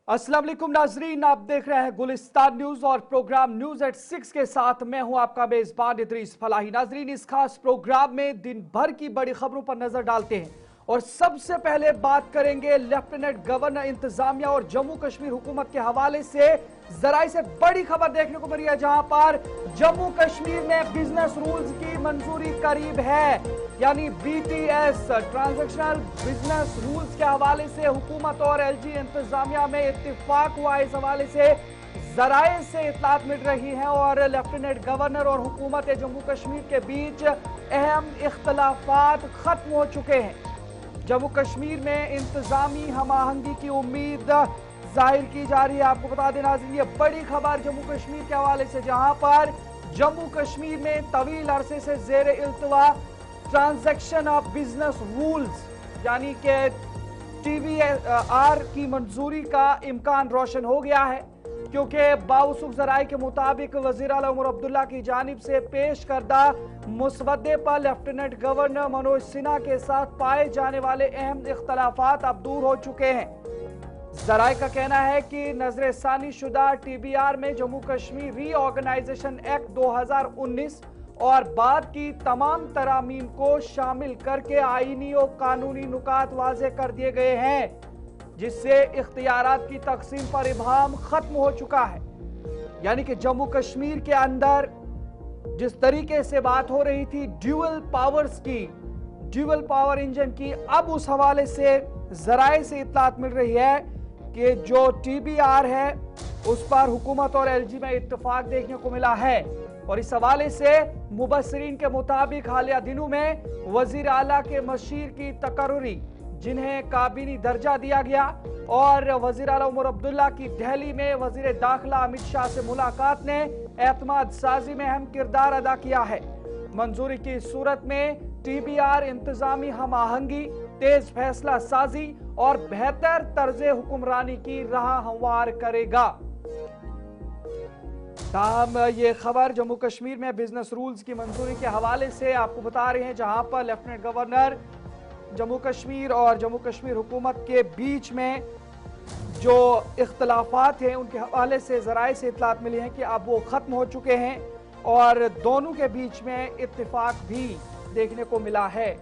अस्सलाम वालेकुम नाजरीन, आप देख रहे हैं गुलिस्तान न्यूज और प्रोग्राम न्यूज एट 6 के साथ मैं हूं आपका मेजबान इदरीस फलाही। नाजरीन, इस खास प्रोग्राम में दिन भर की बड़ी खबरों पर नजर डालते हैं और सबसे पहले बात करेंगे लेफ्टिनेंट गवर्नर इंतजामिया और जम्मू कश्मीर हुकूमत के हवाले से। जराई से बड़ी खबर देखने को मिली है जहां पर जम्मू कश्मीर में बिजनेस रूल्स की मंजूरी करीब है, यानी BTS ट्रांजैक्शनल बिजनेस रूल्स के हवाले से हुकूमत और LG इंतजामिया में इत्तेफाक हुआ। इस हवाले से जराए से इत्तलात मिल रही है और लेफ्टिनेंट गवर्नर और हुकूमत जम्मू कश्मीर के बीच अहम इख्तलाफात खत्म हो चुके हैं। जम्मू कश्मीर में इंतजामी हमाहंगी की उम्मीद जाहिर की जा रही है। आपको बता दें नाज़रीन, ये बड़ी खबर जम्मू कश्मीर के हवाले से, जहां पर जम्मू कश्मीर में तवील अरसे से जेर इल्तवा ट्रांजैक्शन ऑफ बिजनेस रूल्स यानी कि TBR की मंजूरी का इम्कान रोशन हो गया है, क्योंकि बावसूख ज़राए के मुताबिक वज़ीर आला उमर अब्दुल्ला की जानिब से पेश करदा मुसवदे पर लेफ्टिनेंट गवर्नर मनोज सिन्हा के साथ पाए जाने वाले अहम इख्तलाफात अब दूर हो चुके हैं। ज़राए का कहना है कि नजरसानी शुदा TBR में जम्मू कश्मीर रीऑर्गेनाइजेशन एक्ट 2019 और बाद की तमाम तरामीम को शामिल करके आईनी और कानूनी नुकात वाज़े कर दिए गए हैं, जिससे इख्तियारात की तकसीम पर इबहाम खत्म हो चुका है। यानी कि जम्मू कश्मीर के अंदर जिस तरीके से बात हो रही थी ड्यूअल पावर्स की, ड्यूअल पावर इंजन की, अब उस हवाले से जराए से इत्तलात मिल रही है कि जो TBR है उस पर हुकूमत और LG में इत्तेफाक देखने को मिला है। और इस हवाले से मुबस्सिरीन के मुताबिक हालिया दिनों में वजीर आला के मशीर की तकर्री, जिन्हें काबीनी दर्जा दिया गया, और वजीर आला उमर अब्दुल्ला की दिल्ली में वजीर दाखिला अमित शाह से मुलाकात ने एतमाद साजी में अहम किरदार अदा किया है। मंजूरी की सूरत में TBR इंतजामी हम आहंगी, तेज फैसला साजी और बेहतर तर्ज हुक्मरानी की राह हमवार करेगा। ताहम ये खबर जम्मू कश्मीर में बिजनेस रूल्स की मंजूरी के हवाले से आपको बता रहे हैं, जहां पर लेफ्टिनेंट गवर्नर जम्मू कश्मीर और जम्मू कश्मीर हुकूमत के बीच में जो इख्तलाफात हैं उनके हवाले से ज़राए से इत्तलात मिली है कि अब वो ख़त्म हो चुके हैं और दोनों के बीच में इत्तेफाक भी देखने को मिला है।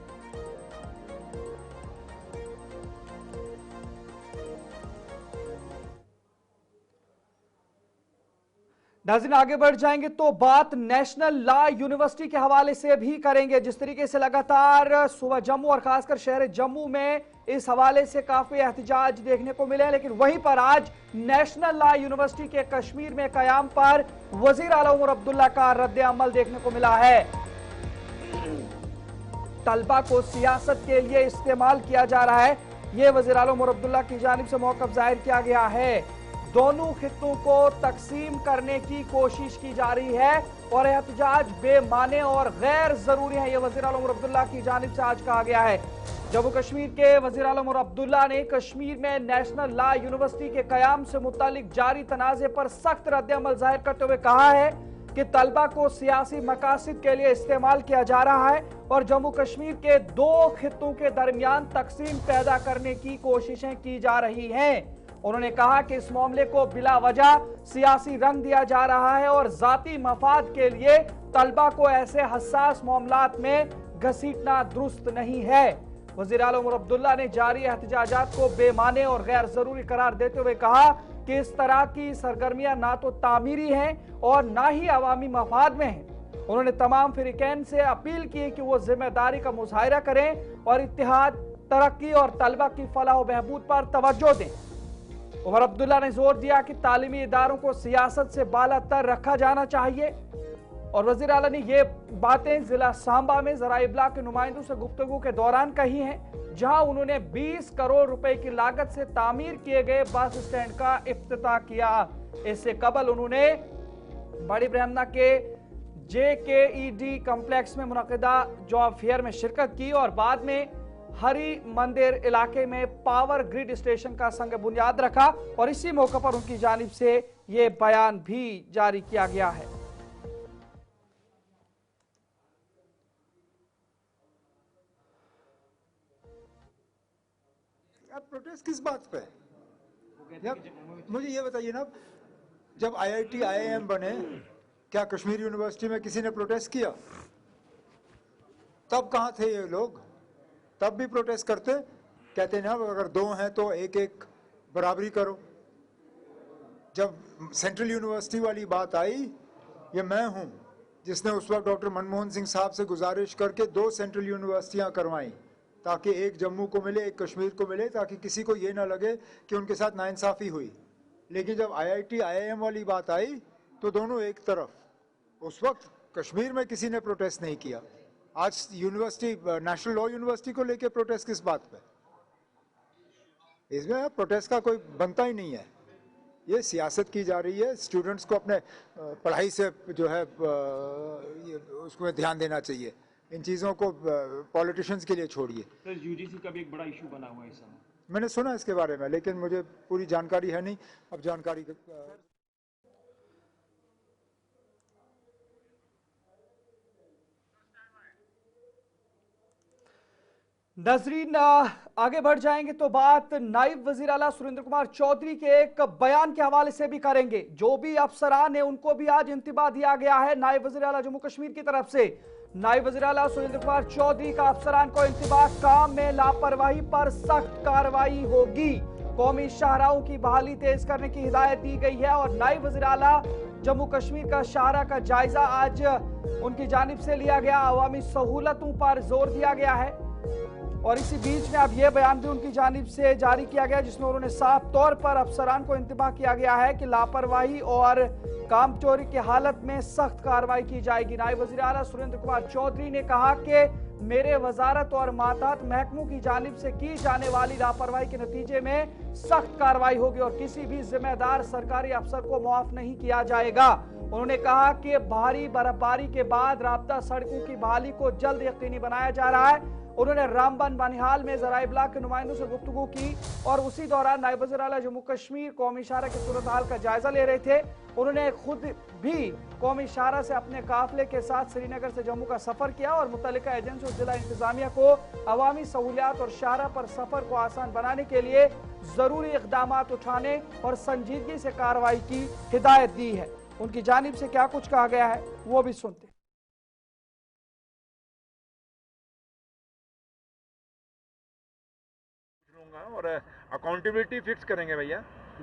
नाज़रीन, आगे बढ़ जाएंगे तो बात नेशनल लॉ यूनिवर्सिटी के हवाले से भी करेंगे। जिस तरीके से लगातार सुबह जम्मू और खासकर शहर जम्मू में इस हवाले से काफी एहतजाज देखने को मिले हैं, लेकिन वहीं पर आज नेशनल लॉ यूनिवर्सिटी के कश्मीर में कयाम पर वजीर आला उमर अब्दुल्ला का रद्द अमल देखने को मिला है। तलबा को सियासत के लिए इस्तेमाल किया जा रहा है, यह वजीर आला उमर अब्दुल्ला की जानिब से मौक़िफ़ जाहिर किया गया है। दोनों खित्तों को तकसीम करने की कोशिश की जा रही है और एहतजाज बेमाने और गैर जरूरी है, यह वज़ीर आला उमर अब्दुल्ला की जानिब से आज कहा गया है। जम्मू कश्मीर के वज़ीर आला उमर अब्दुल्ला ने कश्मीर में नेशनल लॉ यूनिवर्सिटी के कयाम से मुतालिक जारी तनाज़े पर सख्त रद्द-ए-अमल जाहिर करते हुए कहा है कि तलबा को सियासी मकासद के लिए इस्तेमाल किया जा रहा है और जम्मू कश्मीर के दो खित्तों के दरमियान तकसीम पैदा करने की कोशिशें की जा रही हैं। उन्होंने कहा कि इस मामले को बिला वजह सियासी रंग दिया जा रहा है और जाती मफाद के लिए तलबा को ऐसे हसास मामलात में घसीटना दुरुस्त नहीं है। वज़ीर आला उमर अब्दुल्ला ने जारी एहतजाजात को बेमाने और गैर जरूरी करार देते हुए कहा कि इस तरह की सरगर्मियां ना तो तामीरी हैं और ना ही अवामी मफाद में हैं। उन्होंने तमाम फ़रीक़ैन से अपील की कि वो जिम्मेदारी का मुजाहिरा करें और इत्तेहाद, तरक्की और तलबा की फलाह व बहबूद पर तवज्जो दें। उमर अब्दुल्ला ने जोर दिया कि तालीमी इदारों को सियासत से बालातर रखा जाना चाहिए और वज़ीर आला ने ये बातें जिला सांबा में ज़राए इब्लाग के नुमाइंदों से गुफ्तगू के दौरान कही हैं, जहां उन्होंने 20 करोड़ रुपए की लागत से तामीर किए गए बस स्टैंड का इफ्तिताह किया। इससे कबल उन्होंने बड़ी ब्रह्मना के JKED कम्प्लेक्स में मुनक़िदा जॉब फेयर में शिरकत की और बाद में हरी मंदिर इलाके में पावर ग्रिड स्टेशन का संग बुनियाद रखा और इसी मौके पर उनकी जानिब से यह बयान भी जारी किया गया है। प्रोटेस्ट किस बात पे? मुझे ये बताइए ना, जब IIT IIM बने, क्या कश्मीर यूनिवर्सिटी में किसी ने प्रोटेस्ट किया? तब कहाँ थे ये लोग? तब भी प्रोटेस्ट करते, कहते ना अगर दो हैं तो एक एक बराबरी करो। जब सेंट्रल यूनिवर्सिटी वाली बात आई, ये मैं हूँ जिसने उस वक्त डॉक्टर मनमोहन सिंह साहब से गुजारिश करके 2 सेंट्रल यूनिवर्सिटियाँ करवाईं, ताकि एक जम्मू को मिले, एक कश्मीर को मिले, ताकि किसी को ये ना लगे कि उनके साथ नाइंसाफ़ी हुई। लेकिन जब IIT IIM वाली बात आई तो दोनों एक तरफ। उस वक्त कश्मीर में किसी ने प्रोटेस्ट नहीं किया। आज यूनिवर्सिटी, नेशनल लॉ यूनिवर्सिटी को लेके प्रोटेस्ट किस बात पे? इसमें प्रोटेस्ट का कोई बनता ही नहीं है। ये सियासत की जा रही है। स्टूडेंट्स को अपने पढ़ाई से जो है उसको ध्यान देना चाहिए। इन चीज़ों को पॉलिटिशियंस के लिए छोड़िए। सर, UGC का भी एक बड़ा इशू बना हुआ है इस समय। मैंने सुना इसके बारे में, लेकिन मुझे पूरी जानकारी है नहीं। अब जानकारी नाजरीन, आगे बढ़ जाएंगे तो बात नायब वजीर आला सुरेंद्र कुमार चौधरी के एक बयान के हवाले से भी करेंगे। जो भी अफसरान है उनको भी आज इंतबाह दिया गया है नायब वजीर आला जम्मू कश्मीर की तरफ से। नायब वजीर आला सुरेंद्र कुमार चौधरी का अफसरान को इंतबाह, काम में लापरवाही पर सख्त कार्रवाई होगी। कौमी शाहराहों की बहाली तेज करने की हिदायत दी गई है और नायब वजीर आला जम्मू कश्मीर का शाहरा का जायजा आज उनकी जानिब से लिया गया। अवामी सहूलतों पर जोर दिया गया है और इसी बीच में अब यह बयान भी उनकी जानिब से जारी किया गया, जिसमें उन्होंने साफ तौर पर अफसरान को इंतबाह किया गया है कि लापरवाही और काम चोरी की हालत में सख्त कार्रवाई की जाएगी। नायब वज़ीर आला सुरेंद्र कुमार चौधरी ने कहा कि मेरे वजारत और मातहत महकमों की जानिब से की जाने वाली लापरवाही के नतीजे में सख्त कार्रवाई होगी और किसी भी जिम्मेदार सरकारी अफसर को मुआफ नहीं किया जाएगा। उन्होंने कहा कि भारी बर्फबारी के बाद राब्ता सड़कों की बहाली को जल्द यकीनी बनाया जा रहा है। उन्होंने रामबन बनिहाल में ज़राए इब्लाग के नुमाइंदों से गुफ्तगू की और उसी दौरान नायब वज़ीर आला जम्मू कश्मीर कौमी शाहरा की सूरत हाल का जायजा ले रहे थे। उन्होंने खुद भी कौमी शाहरा से अपने काफिले के साथ श्रीनगर से जम्मू का सफर किया और मुतल्लिका एजेंसी और जिला इंतजामिया को अवामी सहूलियात और शाहरा पर सफर को आसान बनाने के लिए जरूरी इकदाम उठाने और संजीदगी से कार्रवाई की हिदायत दी है। उनकी जानिब से क्या कुछ कहा गया है वो भी सुनते। और अकाउंटेबिलिटी फिक्स करेंगे भैया।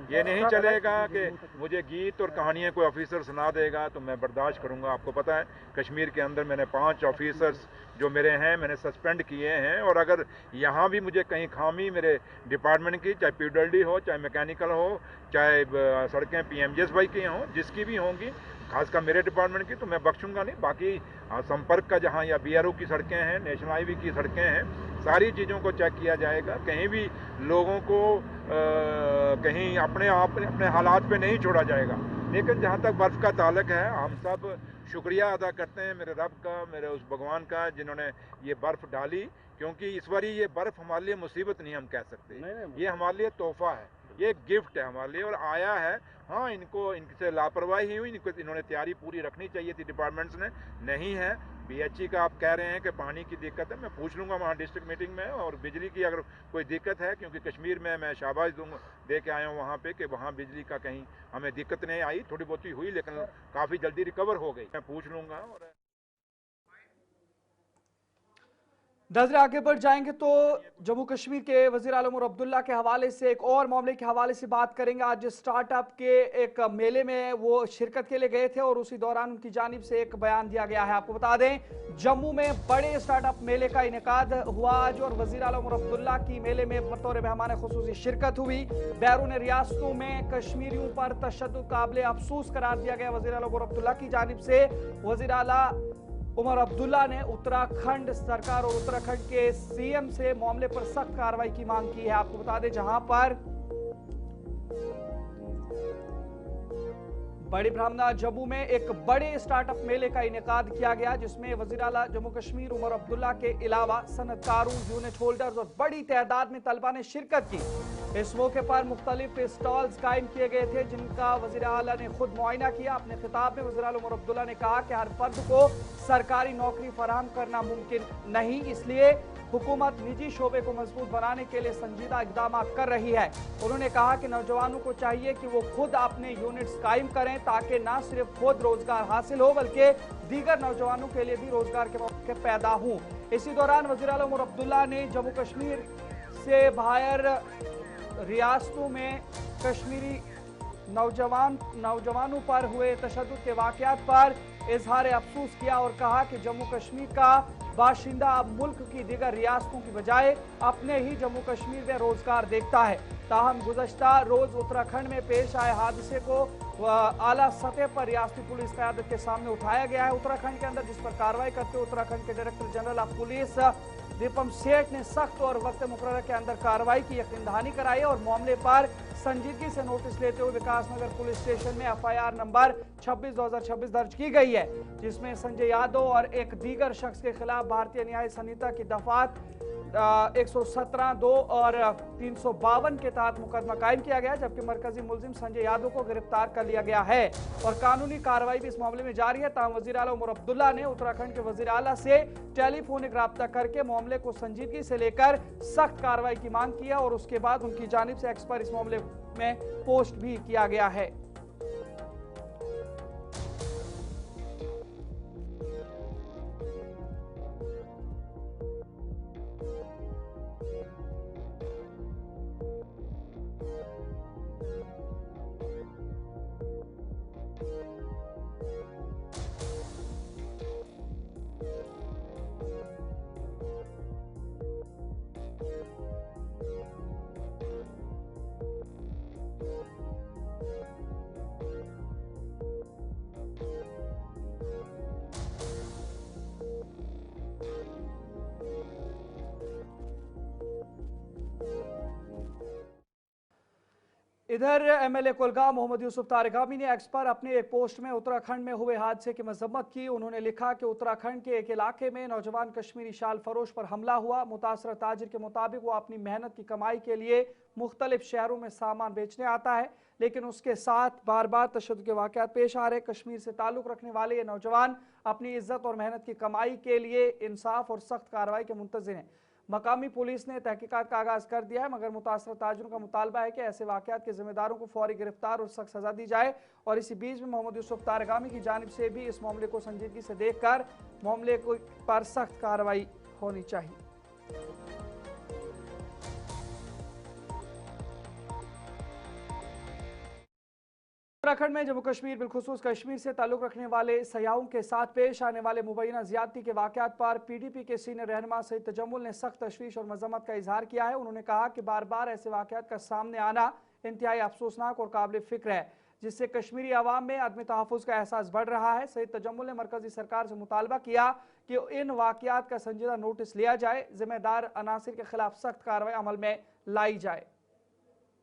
ये नहीं चलेगा कि मुझे गीत और कहानियाँ कोई ऑफिसर सुना देगा तो मैं बर्दाश्त करूँगा। आपको पता है कश्मीर के अंदर मैंने 5 ऑफिसर्स जो मेरे हैं मैंने सस्पेंड किए हैं और अगर यहाँ भी मुझे कहीं खामी मेरे डिपार्टमेंट की, चाहे PWD हो, चाहे मैकेनिकल हो, चाहे सड़कें PMGSY की हों, जिसकी भी होंगी, खासकर मेरे डिपार्टमेंट की, तो मैं बख्शूंगा नहीं। बाकी संपर्क का जहाँ या BRO की सड़कें हैं, नेशनल हाईवे की सड़कें हैं, सारी चीज़ों को चेक किया जाएगा। कहीं भी लोगों को कहीं अपने हालात पे नहीं छोड़ा जाएगा। लेकिन जहाँ तक बर्फ़ का ताल्लुक है, हम सब शुक्रिया अदा करते हैं मेरे रब का, मेरे उस भगवान का जिन्होंने ये बर्फ़ डाली, क्योंकि इस बारी ये बर्फ़ हमारे लिए मुसीबत नहीं हम कह सकते, ये हमारे लिए तोहफ़ा है, ये गिफ्ट है हमारे लिए और आया है। हाँ, इनसे लापरवाही हुई, इन्होंने तैयारी पूरी रखनी चाहिए थी डिपार्टमेंट्स ने, नहीं है। BHE का आप कह रहे हैं कि पानी की दिक्कत है, मैं पूछ लूँगा वहाँ डिस्ट्रिक्ट मीटिंग में। और बिजली की अगर कोई दिक्कत है, क्योंकि कश्मीर में मैं शाबाश दे के आया हूँ वहाँ पे कि वहाँ बिजली का कहीं हमें दिक्कत नहीं आई, थोड़ी बहुत ही हुई लेकिन काफ़ी जल्दी रिकवर हो गई, मैं पूछ लूँगा। और नजर आगे बढ़ जाएंगे तो जम्मू कश्मीर के वजीर आला उमर अब्दुल्ला के हवाले से एक और मामले के हवाले से बात करेंगे। आज स्टार्टअप के एक मेले में वो शिरकत के लिए गए थे और उसी दौरान उनकी जानिब से एक बयान दिया गया है। आपको बता दें जम्मू में बड़े स्टार्टअप मेले का इनेकाद हुआ आज और वजीर आला उमर अब्दुल्ला की मेले में बतौर मेहमान खुसूसी शिरकत हुई। बैरून रियासतों में कश्मीरियों पर तशद्दुद काबिल अफसोस करार दिया गया। वजीर आला उमर अब्दुल्ला की जानिब से वजीर आला उमर अब्दुल्ला ने उत्तराखंड सरकार और उत्तराखंड के CM से मामले पर सख्त कार्रवाई की मांग की है। आपको बता दें जहां पर बड़ी ब्राह्मणा जम्मू में एक बड़े स्टार्टअप मेले का इनेकाद किया गया, जिसमें वजीर आला जम्मू कश्मीर उमर अब्दुल्ला के अलावा सनतकारों, यूनिट होल्डर्स और बड़ी तादाद में तलबा ने शिरकत की। इस मौके पर मुख्तलिफ स्टॉल्स कायम किए गए थे जिनका वजीर आला ने खुद मुआयना किया। अपने खिताब में वजीर आला उमर अब्दुल्ला ने कहा कि हर फर्द को सरकारी नौकरी फराहम करना मुमकिन नहीं, इसलिए हुकूमत निजी शोबे को मजबूत बनाने के लिए संजीदा इकदाम कर रही है। उन्होंने कहा कि नौजवानों को चाहिए कि वो खुद अपने यूनिट्स कायम करें ताकि न सिर्फ खुद रोजगार हासिल हो बल्कि दीगर नौजवानों के लिए भी रोजगार के मौके पैदा हों। इसी दौरान वज़ीर आला उमर अब्दुल्ला ने जम्मू कश्मीर से बाहर रियासतों में कश्मीरी नौजवानों पर हुए तशद्दुद के वाक़यात पर इजहार अफसोस किया और कहा कि जम्मू कश्मीर का बाशिंदा अब मुल्क की दीगर रियासतों की बजाय अपने ही जम्मू कश्मीर में रोजगार देखता है। ताहम गुज़श्ता रोज उत्तराखंड में पेश आए हादसे को आला सतह पर रियासती पुलिस क़यादत के सामने उठाया गया है। उत्तराखंड के अंदर जिस पर कार्रवाई करते हुए उत्तराखंड के director general of police Deepam सेठ ने सख्त और वक्त मुकर्रर के अंदर कार्रवाई की यकीन दहानी कराई और मामले पर संजीदगी से नोटिस लेते हुए विकासनगर पुलिस स्टेशन में FIR नंबर 26/2026 दर्ज की गई है, जिसमें संजय यादव और एक दीगर शख्स के खिलाफ भारतीय न्याय संहिता की दफात 117, 2 और 352 के तहत मुकदमा कायम किया गया, जबकि मरकजी मुलजिम संजय यादव को गिरफ्तार कर लिया गया है और कानूनी कार्रवाई भी इस मामले में जारी है। ताहम वज़ीर आला उमर अब्दुल्ला ने उत्तराखंड के वज़ीर आला से टेलीफोनिक राब्ता करके मामले को संजीदगी से लेकर सख्त कार्रवाई की मांग की है और उसके बाद उनकी जानिब से एक्स पर इस मामले में पोस्ट भी किया गया है। इधर MLA कुलगाम मोहम्मद यूसुफ तारिगामी ने एक्स पर अपने एक पोस्ट में उत्तराखंड में हुए हादसे की मजम्मत की। उन्होंने लिखा कि उत्तराखंड के एक इलाके में नौजवान कश्मीरी शाल फरोश पर हमला हुआ। मुतासर ताजिर के मुताबिक वो अपनी मेहनत की कमाई के लिए मुख्तलिफ शहरों में सामान बेचने आता है, लेकिन उसके साथ बार बार तशद्दुद के वाक़यात पेश आ रहे। कश्मीर से ताल्लुक़ रखने वाले ये नौजवान अपनी इज्जत और मेहनत की कमाई के लिए इंसाफ और सख्त कार्रवाई के मुंतज़िर हैं। मकामी पुलिस ने तहकीकात का आगाज़ कर दिया है, मगर मुतासर ताजिरों का मुतालबा है कि ऐसे वाक़यात के ज़िम्मेदारों को फौरी गिरफ्तार और सख्त सज़ा दी जाए। और इसी बीच में मोहम्मद यूसुफ तारिगामी की जानिब से भी इस मामले को संजीदगी से देखकर मामले पर सख्त कार्रवाई होनी चाहिए। उत्तराखंड में जम्मू कश्मीर बिलखुसूस कश्मीर से ताल्लुक़ रखने वाले सयाहों के साथ पेश आने वाले मुबैना ज़्यादती के वाक़यात पर PDP के सीनियर रहनुमा सईद तजम्मुल ने सख्त तशवीश और मज़म्मत का इजहार किया है। उन्होंने कहा कि बार बार ऐसे वाक़यात का सामने आना इंतहाई अफसोसनाक और काबिल फ़िक्र है, जिससे कश्मीरी अवाम में अदम तहफ़्फ़ुज़ का एहसास बढ़ रहा है। सईद तजम्मुल ने मरकज़ी सरकार से मुतालबा किया कि इन वाक़यात का संजीदा नोटिस लिया जाए, ज़िम्मेदार अनासिर के खिलाफ सख्त कार्रवाई अमल में लाई जाए।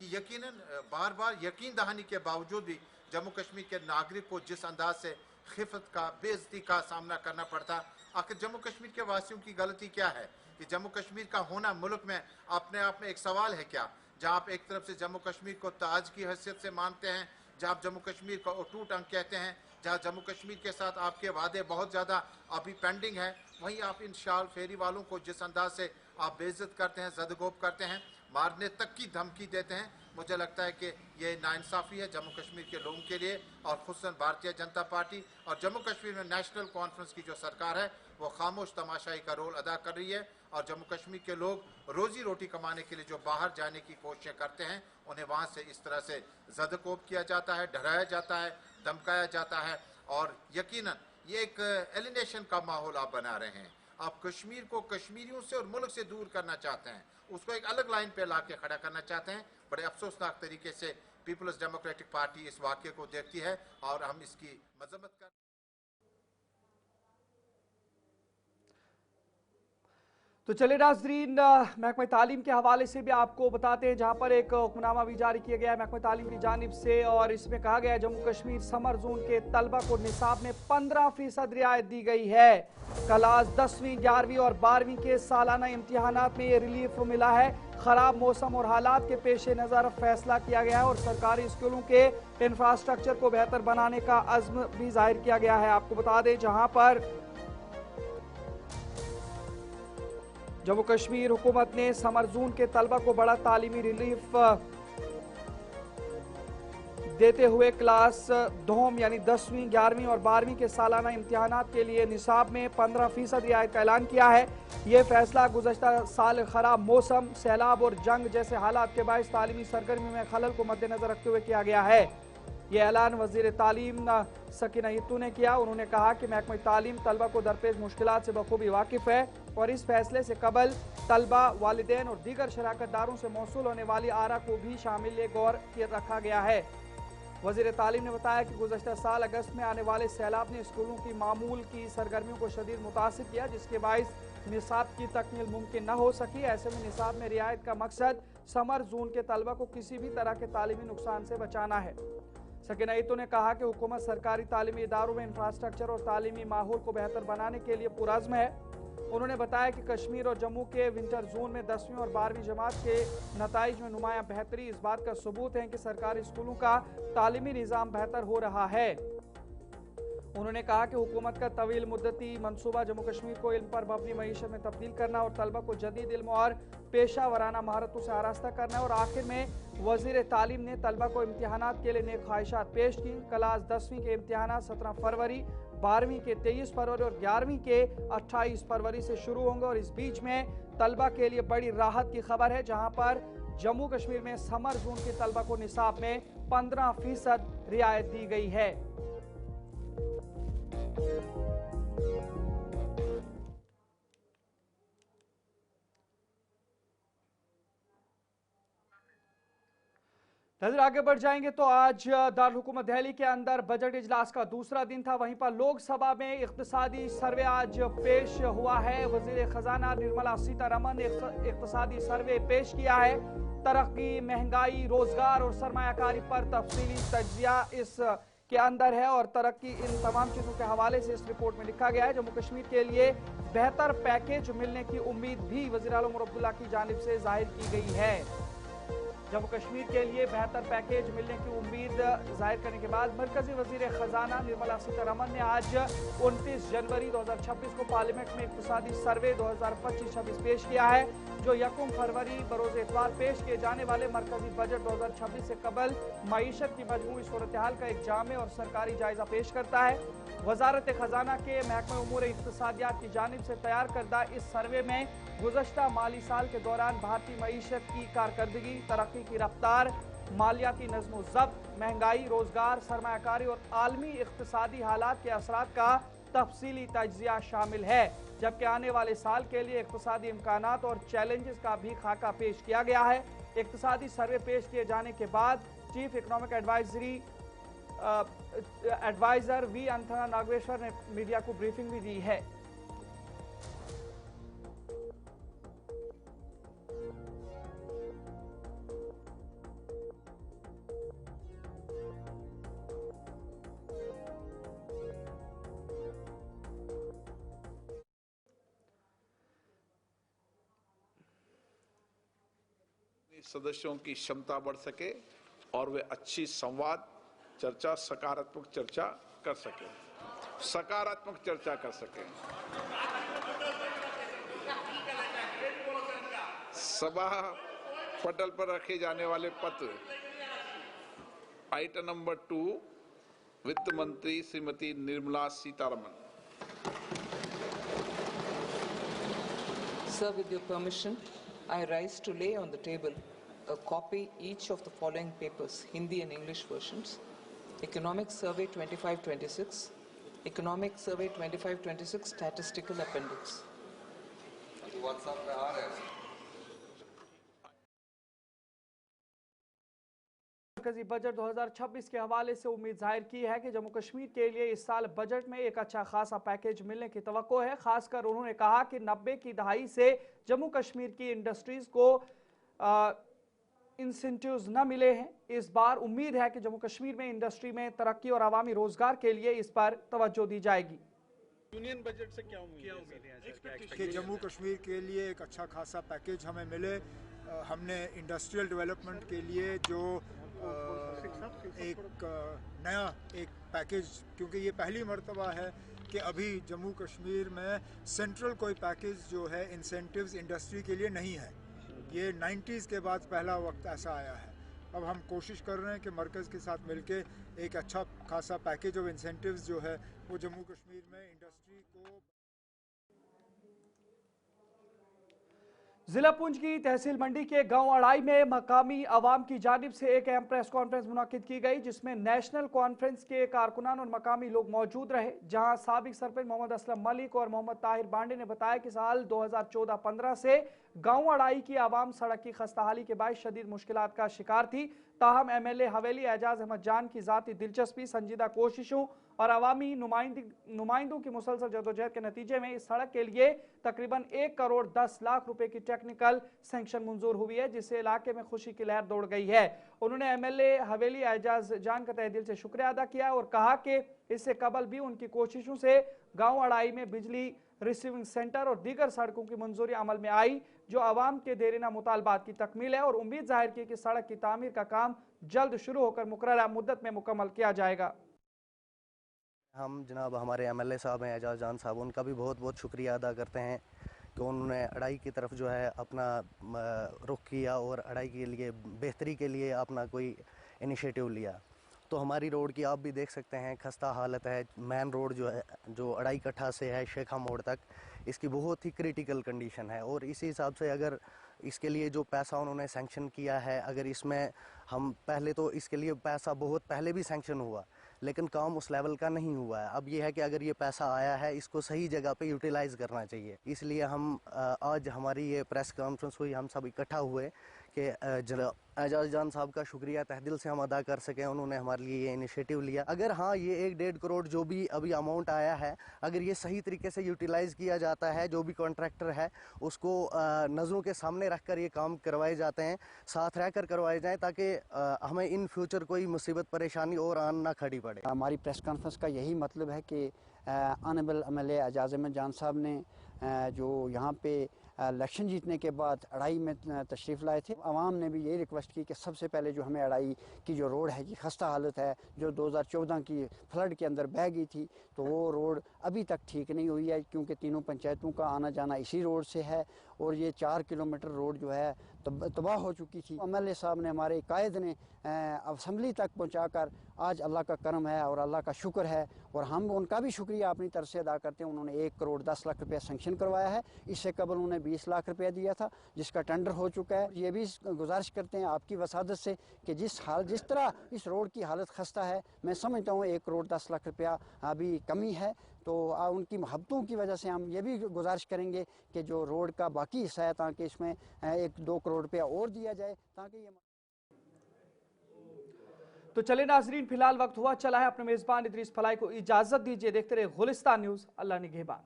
यकीनन बार बार यकीन दहानी के बावजूद भी जम्मू कश्मीर के नागरिक को जिस अंदाज से खिफत का, बेइज्जती का सामना करना पड़ता, आखिर जम्मू कश्मीर के वासियों की गलती क्या है? कि जम्मू कश्मीर का होना मुल्क में अपने आप में एक सवाल है क्या? जहाँ आप एक तरफ से जम्मू कश्मीर को ताज की हैसियत से मानते हैं, जहाँ आप जम्मू कश्मीर को अटूट अंग कहते हैं, जहाँ जम्मू कश्मीर के साथ आपके वादे बहुत ज़्यादा अभी पेंडिंग है, वहीं आप इन शाल फेरी वालों को जिस अंदाज से आप बेइज्जत करते हैं, ज़दगोब करते हैं, मारने तक की धमकी देते हैं। मुझे लगता है कि ये नाइंसाफ़ी है जम्मू कश्मीर के लोगों के लिए और खुसूसन भारतीय जनता पार्टी और जम्मू कश्मीर में नेशनल कॉन्फ्रेंस की जो सरकार है वो खामोश तमाशाई का रोल अदा कर रही है। और जम्मू कश्मीर के लोग रोजी रोटी कमाने के लिए जो बाहर जाने की कोशिशें करते हैं, उन्हें वहाँ से इस तरह से ज़दकोब किया जाता है, डराया जाता है, धमकाया जाता है और यकीनन ये एक एलिनेशन का माहौल आप बना रहे हैं। आप कश्मीर को कश्मीरियों से और मुल्क से दूर करना चाहते हैं, उसको एक अलग लाइन पे ला के खड़ा करना चाहते हैं। बड़े अफसोसनाक तरीके से पीपल्स डेमोक्रेटिक पार्टी इस वाक़े को देखती है और हम इसकी मजम्मत कर। तो चलिए नाज़रीन, महकमा तालीम के हवाले से भी आपको बताते हैं, जहां पर एक हुक्मनामा भी जारी किया गया है महकमा तालीम की जानिब से और इसमें कहा गया है जम्मू कश्मीर समर जोन के तलबा को निसाब में 15% रियायत दी गई है। क्लास 10वीं, 11वीं और 12वीं के सालाना इम्तिहानात में ये रिलीफ मिला है। खराब मौसम और हालात के पेश नज़र फैसला किया गया है और सरकारी स्कूलों के इंफ्रास्ट्रक्चर को बेहतर बनाने का अज़्म भी जाहिर किया गया है। आपको बता दें जम्मू कश्मीर हुकूमत ने समर जोन के तलबा को बड़ा तालीमी रिलीफ देते हुए क्लास दोम यानी 10वीं, 11वीं और 12वीं के सालाना इम्तिहानात के लिए निसाब में 15% रियायत का ऐलान किया है। ये फैसला गुज़श्ता साल खराब मौसम, सैलाब और जंग जैसे हालात के बायस तालीमी सरगर्मी में खलल को मद्देनजर रखते हुए किया गया है। ये ऐलान वज़ीर तालीम सकीना यत्तू ने किया। उन्होंने कहा कि महकमा तालीम तलबा को दरपेश मुश्किलात से बखूबी वाकिफ़ है और इस फैसले से कबल तलबा, वालिदैन और दीगर शराकतदारों से मौसूल होने वाली आरा को भी शामिल गौर रखा गया है। वज़ीर तालीम ने बताया कि गुज़श्ता साल अगस्त में आने वाले सैलाब ने स्कूलों की मामूल की सरगर्मियों को शदीद मुतासिर किया, जिसके बायस निसाब की तकमील मुमकिन न हो सकी। ऐसे में निसाब में रियायत का मकसद समर जोन के तलबा को किसी भी तरह के तालीमी नुकसान से बचाना है। सकीना यत्तू ने कहा कि हुकूमत सरकारी तालीमी इदारों में इंफ्रास्ट्रक्चर और तालीमी माहौल को बेहतर बनाने के लिए पुरज़्म है। उन्होंने बताया कि कश्मीर और जम्मू के विंटर जोन में 10वीं और 12वीं जमात के नताइज में नुमायां बेहतरी इस बात का सबूत है कि सरकारी स्कूलों का तालीमी निज़ाम बेहतर हो रहा है। उन्होंने कहा कि हुकूमत का तवील मुद्दती मंसूबा जम्मू कश्मीर को इल्म पर मबनी मईशत में तब्दील करना और तलबा को जदीद इल्म और पेशा वराना महारतों से आरास्ता करना है। और आखिर में वज़ीर तालीम ने तलबा को इम्तिहानात के लिए नेक ख्वाहिशात पेश की। क्लास 10वीं के इम्तिहानात 17 फरवरी, 12वीं के 23 फरवरी और 11वीं के 28 फरवरी से शुरू होंगे। और इस बीच में तलबा के लिए बड़ी राहत की खबर है, जहां पर जम्मू कश्मीर में समर जोन के तलबा को निसाब में 15% रियायत दी गई है। नजर आगे बढ़ जाएंगे तो आज दारुल हुकूमत दिल्ली के अंदर बजट इजलास का दूसरा दिन था। वहीं पर लोकसभा में इक्तिसादी सर्वे आज पेश हुआ है। वजीर खजाना निर्मला सीतारमन ने इक्तिसादी सर्वे पेश किया है। तरक्की, महंगाई, रोजगार और सरमायाकारी पर तफसीली तज्जिया इस के अंदर है और तरक्की इन तमाम चीजों के हवाले से इस रिपोर्ट में लिखा गया है। जम्मू कश्मीर के लिए बेहतर पैकेज मिलने की उम्मीद भी वजीर आलम उमर अब्दुल्ला की जानिब से जाहिर की गई है। जम्मू कश्मीर के लिए बेहतर पैकेज मिलने की उम्मीद जाहिर करने के बाद मरकजी वजीर खजाना निर्मला सीतारमन ने आज 29 जनवरी 2026 को पार्लियामेंट में इक्तिसादी सर्वे 2025-26 पेश किया है, जो 1 फरवरी बरोज इतवार पेश किए जाने वाले मरकजी बजट 2026 से कबल मईशत की मजमूई सूरत हाल का एक जामे और सरकारी जायजा पेश करता है। वजारत खजाना के महकमा उमूर इक्तिसादियात की जानिब से तैयार करदा इस सर्वे में गुज़श्ता माली साल के दौरान भारतीय मईशत की कारकर्दगी, तरक्की की रफ्तार, मालियाती नज़्म ज़ब्त, महंगाई, रोजगार, सरमायाकारी और आलमी इक्तिसादी हालात के असरात का तफसीली तज्जिया शामिल है। जबकि आने वाले साल के लिए इक्तिसादी इम्कानात और चैलेंजेस का भी खाका पेश किया गया है। इक्तिसादी सर्वे पेश किए जाने के बाद chief economic adviser V Anantha Nageswaran ने मीडिया को ब्रीफिंग भी दी है। सदस्यों की क्षमता बढ़ सके और वे अच्छी संवाद, चर्चा, सकारात्मक चर्चा कर सके, सकारात्मक चर्चा कर सके। सभा पटल पर रखे जाने वाले पत्र, आइटम नंबर 2, वित्त मंत्री Shrimati Nirmala Sitharaman. Sir, with your permission, I rise to lay on the table a copy each of the following papers, Hindi and English versions: Economic Survey 25-26, Economic Survey 25-26 Statistical Appendix. मरकजी बजट 2026 के हवाले से उम्मीद जाहिर की है कि जम्मू कश्मीर के लिए इस साल बजट में एक अच्छा खासा पैकेज मिलने की तवक्को है। खासकर उन्होंने कहा कि 90 की दहाई से जम्मू कश्मीर की इंडस्ट्रीज को इंसेंटिव्स न मिले हैं। इस बार उम्मीद है कि जम्मू कश्मीर में इंडस्ट्री में तरक्की और आवामी रोजगार के लिए इस पर तवज्जो दी जाएगी। यूनियन बजट से क्या उम्मीद है कि जम्मू कश्मीर के लिए एक अच्छा खासा पैकेज हमें मिले। हमने इंडस्ट्रियल डेवलपमेंट के लिए जो एक नया एक पैकेज, क्योंकि ये पहली मर्तबा है कि अभी जम्मू कश्मीर में सेंट्रल कोई पैकेज जो है इंसेंटिव्स इंडस्ट्री के लिए नहीं है। ये 90s के बाद पहला वक्त ऐसा आया है। अब हम कोशिश कर रहे हैं कि मरकज़ के साथ मिलके एक अच्छा खासा पैकेज ऑफ इंसेंटिव्स जो है वो जम्मू कश्मीर में इंडस्ट्री को। जिला पुंछ की तहसील मंडी के गांव अड़ाई में मकामी अवाम की जानिब से एक अहम प्रेस कॉन्फ्रेंस मुनाकिद की गई, जिसमें नेशनल कॉन्फ्रेंस के कारकुनान और मकामी लोग मौजूद रहे। जहां साबिक सरपंच मोहम्मद असलम मलिक और मोहम्मद ताहिर बांडे ने बताया कि साल 2014-15 से गांव अड़ाई की आवाम सड़क की खस्ताहाली के बायस शदीद मुश्किलात का शिकार थी। ताहम MLA हवेली एजाज अहमद जान की ज़ाती दिलचस्पी, संजीदा कोशिशों और अवामी नुमाइंदों की मुसलसल जदोजहद के नतीजे में इस सड़क के लिए तकरीबन 1 करोड़ 10 लाख रुपए की टेक्निकल सैंक्शन मंजूर हुई है, जिससे इलाके में खुशी की लहर दौड़ गई है। उन्होंने MLA हवेली एजाज जान का तहे दिल से शुक्रिया अदा किया और कहा कि इससे कबल भी उनकी कोशिशों से गाँव अड़ाई में बिजली रिसीविंग सेंटर और दीगर सड़कों की मंजूरी अमल में आई, जो आवाम के देरीना मुतालबात की तकमील है, और उम्मीद जाहिर की कि सड़क की तामीर का काम जल्द शुरू होकर मुकर्ररा मुद्दत में मुकम्मल किया जाएगा। हम जनाब हमारे MLA साहब हैं एजाज जान साहब, उनका भी बहुत बहुत शुक्रिया अदा करते हैं कि उन्होंने अड़ाई की तरफ जो है अपना रुख किया और अड़ाई के लिए बेहतरी के लिए अपना कोई इनिशिएटिव लिया। तो हमारी रोड की आप भी देख सकते हैं खस्ता हालत है। मेन रोड जो है जो अड़ाई कट्ठा से है शेखा मोड़ तक, इसकी बहुत ही क्रिटिकल कंडीशन है। और इसी हिसाब से अगर इसके लिए जो पैसा उन्होंने सैंक्शन किया है, अगर इसमें हम पहले तो इसके लिए पैसा बहुत पहले भी सैंक्शन हुआ, लेकिन काम उस लेवल का नहीं हुआ है। अब ये है कि अगर ये पैसा आया है इसको सही जगह पे यूटिलाइज़ करना चाहिए। इसलिए हम आज हमारी ये प्रेस कॉन्फ्रेंस हुई, हम सब इकट्ठा हुए कि एजाज जान साहब का शुक्रिया तहे दिल से हम अदा कर सकें, उन्होंने हमारे लिए ये इनिशिएटिव लिया। अगर हाँ ये 1-1.5 करोड़ जो भी अभी अमाउंट आया है, अगर ये सही तरीके से यूटिलाइज़ किया जाता है, जो भी कॉन्ट्रैक्टर है उसको नज़रों के सामने रख कर ये काम करवाए जाते हैं, साथ रह कर करवाए जाएँ, ताकि हमें इन फ्यूचर कोई मुसीबत परेशानी और आन ना खड़ी पड़े। हमारी प्रेस कॉन्फ्रेंस का यही मतलब है कि ऑनरेबल MLA एजाज अहमद जान साहब ने जो यहाँ पे इलेक्शन जीतने के बाद अड़ाई में तशरीफ़ लाए थे। आवाम ने भी यही रिक्वेस्ट की कि सबसे पहले जो हमें अड़ाई की जो रोड है कि खस्ता हालत है, जो 2014 की फ्लड के अंदर बह गई थी, तो वो रोड अभी तक ठीक नहीं हुई है, क्योंकि तीनों पंचायतों का आना जाना इसी रोड से है और ये 4 किलोमीटर रोड जो है तबाह हो चुकी थी। MLA साहब ने, हमारे कायद ने असम्बली तक पहुँचाकर आज अल्लाह का करम है और अल्लाह का शुक्र है, और हम उनका भी शुक्रिया अपनी तरफ से अदा करते हैं। उन्होंने 1 करोड़ 10 लाख रुपया सैंक्शन करवाया है। इससे कबल उन्होंने 20 लाख रुपया दिया था, जिसका टेंडर हो चुका है। ये भी गुजारिश करते हैं आपकी वसादत से कि जिस तरह इस रोड की हालत खस्ता है, मैं समझता हूँ 1 करोड़ 10 लाख रुपया अभी कमी है, तो उनकी मोहब्बतों की वजह से हम ये भी गुजारिश करेंगे कि जो रोड का बाकी हिस्सा है ताकि इसमें 1-2 करोड़ रुपया और दिया जाए, ताकि ये। तो चले नाजरीन, फिलहाल वक्त हुआ चला है अपने मेजबान इदरीस फलाई को इजाजत दीजिए। देखते रहे गुलिस्तान न्यूज़। अल्लाह निगहबान।